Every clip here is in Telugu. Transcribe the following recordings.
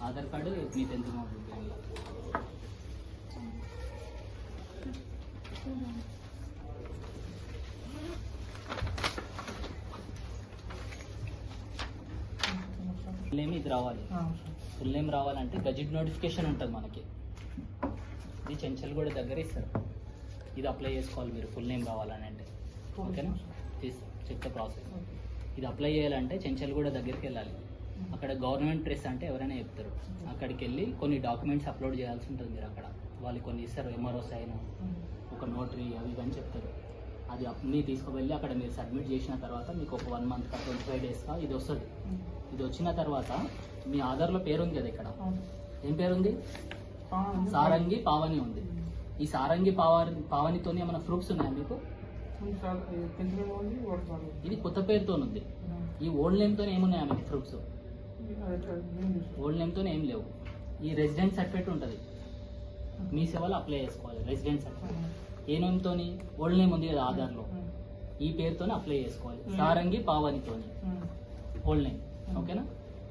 ఆధార్ కార్డు మీ 10th మార్క్ ఫుల్ నేమ్ ఇది రావాలి. ఫుల్ నేమ్ రావాలంటే గజెట్ నోటిఫికేషన్ ఉంటుంది మనకి, ఇది చెంచల్గూడ దగ్గర ఇస్తారు. ఇది అప్లై చేసుకోవాలి మీరు ఫుల్ నేమ్ రావాలని అంటే. ఓకేనా, చెప్తే ప్రాసెస్. ఇది అప్లై చేయాలంటే చెంచల్గూడ దగ్గరికి వెళ్ళాలి. అక్కడ గవర్నమెంట్ ప్రెస్ అంటే ఎవరైనా చెప్తారు. అక్కడికి వెళ్ళి కొన్ని డాక్యుమెంట్స్ అప్లోడ్ చేయాల్సి ఉంటుంది. మీరు అక్కడ వాళ్ళు కొన్ని ఇస్తారు, ఎంఆర్ఓ సైన్, ఒక నోటరీ, అవి ఇవన్నీ చెప్తారు. అది అన్నీ తీసుకువెళ్ళి అక్కడ మీరు సబ్మిట్ చేసిన తర్వాత మీకు ఒక 1 మంత్ 25 డేస్గా ఇది వస్తుంది. ఇది వచ్చిన తర్వాత మీ ఆధార్లో పేరు ఉంది కదా, ఇక్కడ ఏం పేరు ఉంది? సారంగి పావని ఉంది. ఈ సారంగి పావనితోనే ఏమైనా ప్రూఫ్స్ ఉన్నాయా మీకు? ఇది కొత్త పేరుతో ఉంది. ఈ ఓల్డ్ నేమ్తో ఏమున్నాయా మీకు ప్రూఫ్స్? ఓల్డ్ నేమ్తో ఏం లేవు. ఈ రెసిడెంట్ సర్టిఫికేట్ ఉంటుంది, మీ సేవలో అప్లై చేసుకోవాలి. రెసిడెంట్ సర్టిఫికేట్ ఏ నేమ్తో? ఓల్డ్ నేమ్ ఉంది కదా ఆధార్లో, ఈ పేరుతోనే అప్లై చేసుకోవాలి. సారంగి పావనితోని ఓల్డ్ నేమ్. ఓకేనా,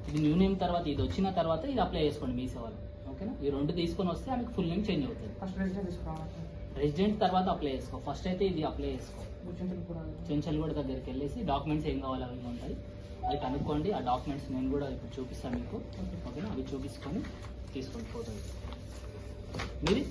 ఇది న్యూ నేమ్ తర్వాత ఇది వచ్చిన తర్వాత ఇది అప్లై చేసుకోండి మీ సేవలో. ఓకేనా, ఈ 2 తీసుకొని వస్తే ఆమెకు ఫుల్ నేమ్ చేంజ్ అవుతుంది. రెసిడెంట్ తర్వాత అప్లై చేసుకో. ఫస్ట్ అయితే ఇది అప్లై చేసుకో. చెంచల్గూడ దగ్గరికి వెళ్ళేసి డాక్యుమెంట్స్ ఏం కావాలి అవి ఉంటాయి, అవి కనుక్కోండి. ఆ డాక్యుమెంట్స్ నేను కూడా ఇప్పుడు చూపిస్తాను మీకు. ఓకేనా, అవి చూపించుకొని తీసుకోండి ఫోటో. మీది